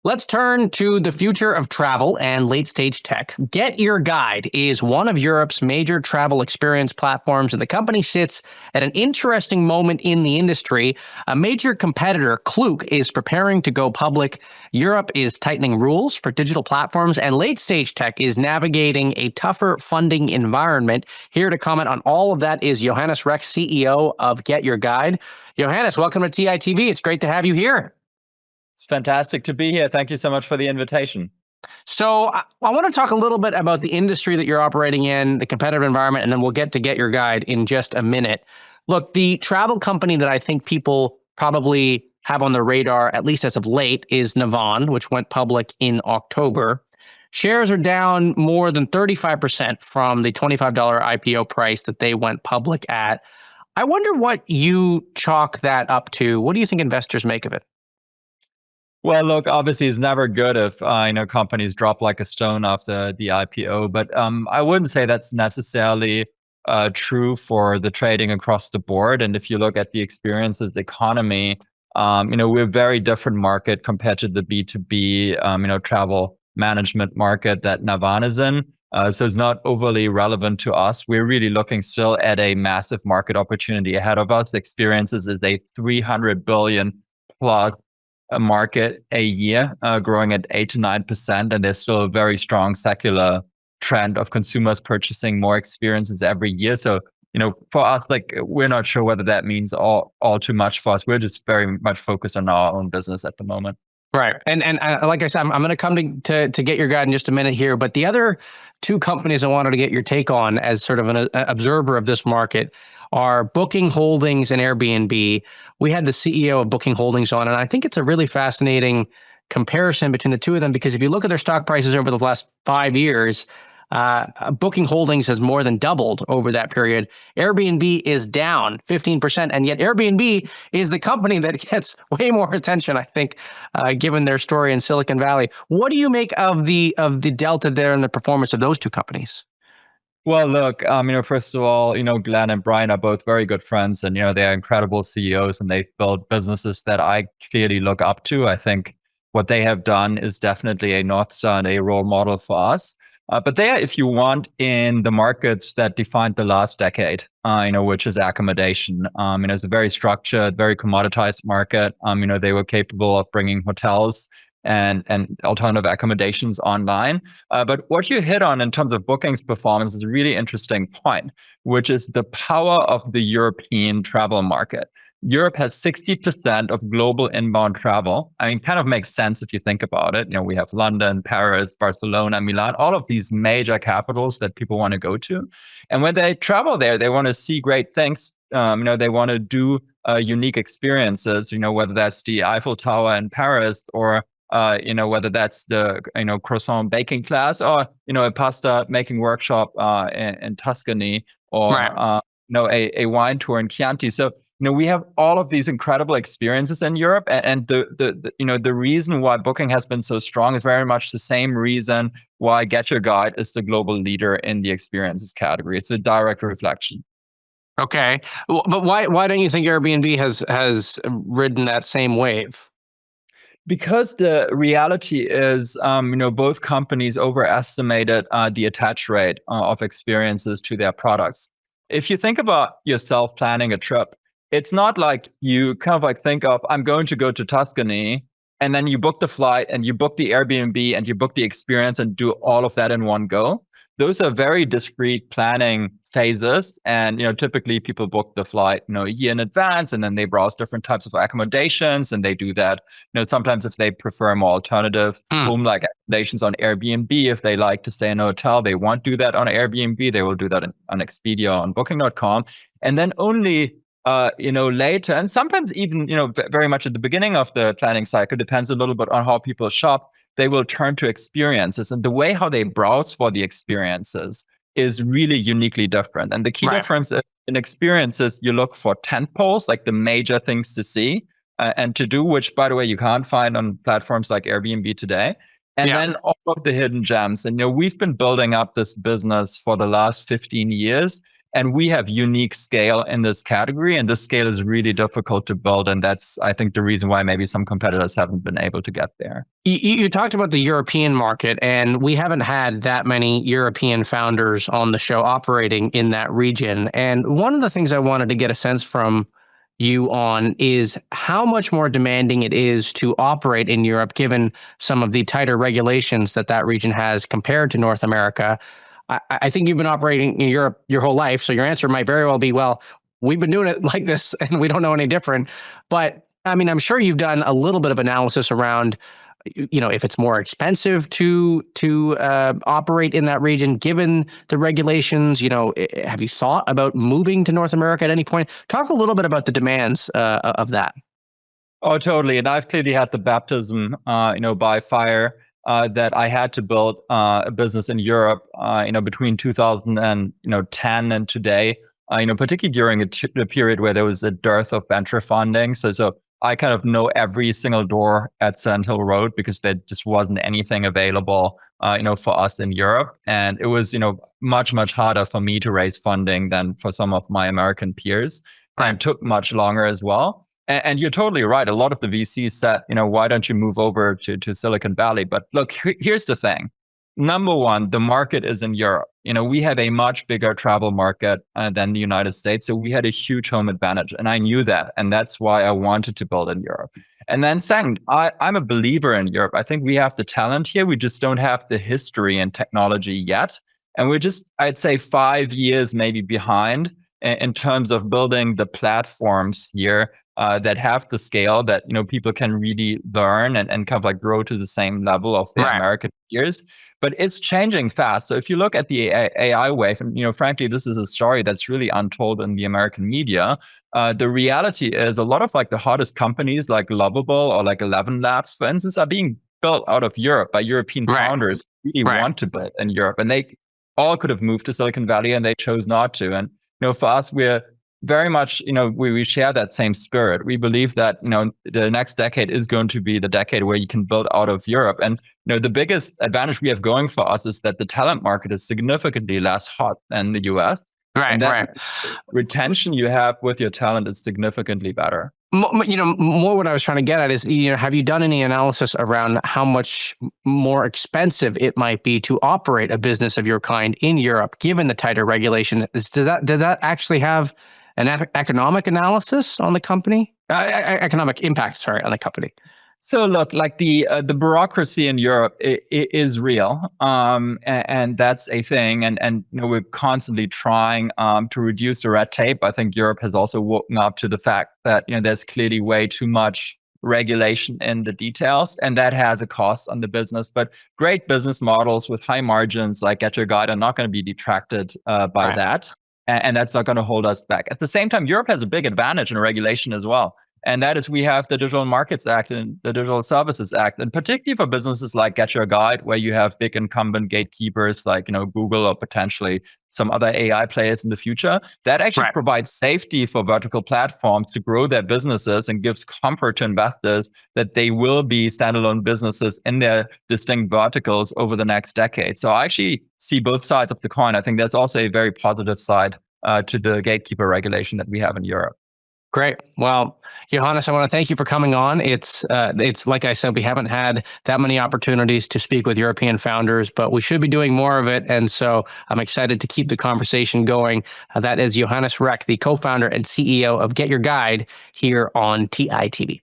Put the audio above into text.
Let's turn to the future of travel and late-stage tech. GetYourGuide is one of Europe's major travel experience platforms, and the company sits at an interesting moment in the industry. A major competitor, Klook, is preparing to go public. Europe is tightening rules for digital platforms, and late-stage tech is navigating a tougher funding environment. Here to comment on all of that is Johannes Reck, CEO of GetYourGuide. Johannes, welcome to TITV. It's great to have you here. It's fantastic to be here. Thank you so much for the invitation. So I want to talk a little bit about the industry that you're operating in, the competitive environment, and then we'll get to GetYourGuide in just a minute. Look, the travel company that I think people probably have on their radar, at least as of late, is Navan, which went public in October. Shares are down more than 35% from the $25 IPO price that they went public at. I wonder what you chalk that up to. What do you think investors make of it? Well, look, obviously it's never good if companies drop like a stone after the IPO, but I wouldn't say that's necessarily true for the trading across the board. And if you look at the experiences, the economy, we're a very different market compared to the B2B, travel management market that Navan is in. So it's not overly relevant to us. We're really looking still at a massive market opportunity ahead of us. Experiences is a 300 billion plus a market a year, growing at 8 to 9%, and there's still a very strong secular trend of consumers purchasing more experiences every year. So, for us, we're not sure whether that means all too much for us. We're just very much focused on our own business at the moment. Right, and like I said, I'm going to come to GetYourGuide in just a minute here. But the other two companies I wanted to get your take on, as sort of an observer of this market, are Booking Holdings and Airbnb. We had the CEO of Booking Holdings on, and I think it's a really fascinating comparison between the two of them, because if you look at their stock prices over the last 5 years, Booking Holdings has more than doubled over that period. Airbnb is down 15%, and yet Airbnb is the company that gets way more attention, I think, given their story in Silicon Valley. What do you make of the delta there in the performance of those two companies? Well, look, first of all, Glenn and Brian are both very good friends, and, they're incredible CEOs, and they've built businesses that I clearly look up to. I think what they have done is definitely a North Star and a role model for us. But they are, if you want, in the markets that defined the last decade, which is accommodation. It's a very structured, very commoditized market. They were capable of bringing hotels and alternative accommodations online. But what you hit on in terms of bookings performance is a really interesting point, which is the power of the European travel market. Europe has 60% of global inbound travel. Kind of makes sense if you think about it. We have London, Paris, Barcelona, Milan, all of these major capitals that people want to go to. And when they travel there, they want to see great things. They want to do unique experiences, whether that's the Eiffel Tower in Paris, or whether that's the, croissant baking class, or, a pasta making workshop in Tuscany, or, Right. A wine tour in Chianti. So, we have all of these incredible experiences in Europe, and the reason why Booking has been so strong is very much the same reason why GetYourGuide is the global leader in the experiences category. It's a direct reflection. Okay, but why don't you think Airbnb has ridden that same wave? Because the reality is, both companies overestimated the attach rate of experiences to their products. If you think about yourself planning a trip, it's not like you kind of think of, I'm going to go to Tuscany, and then you book the flight and you book the Airbnb and you book the experience and do all of that in one go. Those are very discrete planning phases. And, typically people book the flight, a year in advance, and then they browse different types of accommodations, and they do that. sometimes if they prefer more alternative home-like accommodations on Airbnb, if they like to stay in a hotel, they won't do that on Airbnb. They will do that on Expedia, on Booking.com. And then only later, and sometimes even, very much at the beginning of the planning cycle, depends a little bit on how people shop, they will turn to experiences. And the way how they browse for the experiences is really uniquely different. And the key difference is in experiences, you look for tent poles, like the major things to see and to do, which, by the way, you can't find on platforms like Airbnb today. And then all of the hidden gems. And, we've been building up this business for the last 15 years. And we have unique scale in this category, and this scale is really difficult to build. And that's, I think, the reason why maybe some competitors haven't been able to get there. You talked about the European market, and we haven't had that many European founders on the show operating in that region. And one of the things I wanted to get a sense from you on is how much more demanding it is to operate in Europe, given some of the tighter regulations that that region has compared to North America. I think you've been operating in Europe your whole life, so your answer might very well be, well, we've been doing it like this and we don't know any different. But I mean, I'm sure you've done a little bit of analysis around, if it's more expensive to operate in that region, given the regulations. Have you thought about moving to North America at any point? Talk a little bit about the demands of that. Oh, totally. And I've clearly had the baptism, by fire. That I had to build a business in Europe, between 2010 and today, particularly during a period where there was a dearth of venture funding. So I kind of know every single door at Sand Hill Road because there just wasn't anything available, for us in Europe. And it was, much, much harder for me to raise funding than for some of my American peers, and took much longer as well. And you're totally right. A lot of the VCs said, why don't you move over to Silicon Valley? But look, here's the thing. Number one, the market is in Europe. We have a much bigger travel market than the United States. So we had a huge home advantage. And I knew that. And that's why I wanted to build in Europe. And then second, I'm a believer in Europe. I think we have the talent here. We just don't have the history and technology yet. And we're just, I'd say, 5 years maybe behind in terms of building the platforms here that have the scale that people can really learn and kind of like grow to the same level of their American peers. But it's changing fast. So if you look at the AI wave, and frankly, this is a story that's really untold in the American media. The reality is a lot of like the hottest companies like Lovable or like 11 Labs, for instance, are being built out of Europe by European founders who really want to build in Europe. And they all could have moved to Silicon Valley and they chose not to. And for us, we're very much, we share that same spirit. We believe that, the next decade is going to be the decade where you can build out of Europe. And, the biggest advantage we have going for us is that the talent market is significantly less hot than the US. Retention you have with your talent is significantly better. More what I was trying to get at is, have you done any analysis around how much more expensive it might be to operate a business of your kind in Europe, given the tighter regulation? Does that actually have an economic analysis on the company? Economic impact, sorry, on the company. So look, like the bureaucracy in Europe is real, and that's a thing. And we're constantly trying to reduce the red tape. I think Europe has also woken up to the fact that there's clearly way too much regulation in the details, and that has a cost on the business. But great business models with high margins like GetYourGuide are not going to be detracted by that, and that's not going to hold us back. At the same time, Europe has a big advantage in regulation as well. And that is, we have the Digital Markets Act and the Digital Services Act, and particularly for businesses like GetYourGuide, where you have big incumbent gatekeepers like Google or potentially some other AI players in the future. That actually provides safety for vertical platforms to grow their businesses and gives comfort to investors that they will be standalone businesses in their distinct verticals over the next decade. So I actually see both sides of the coin. I think that's also a very positive side to the gatekeeper regulation that we have in Europe. Great. Well, Johannes, I want to thank you for coming on. It's like I said, we haven't had that many opportunities to speak with European founders, but we should be doing more of it. And so I'm excited to keep the conversation going. That is Johannes Reck, the co-founder and CEO of GetYourGuide here on TITV.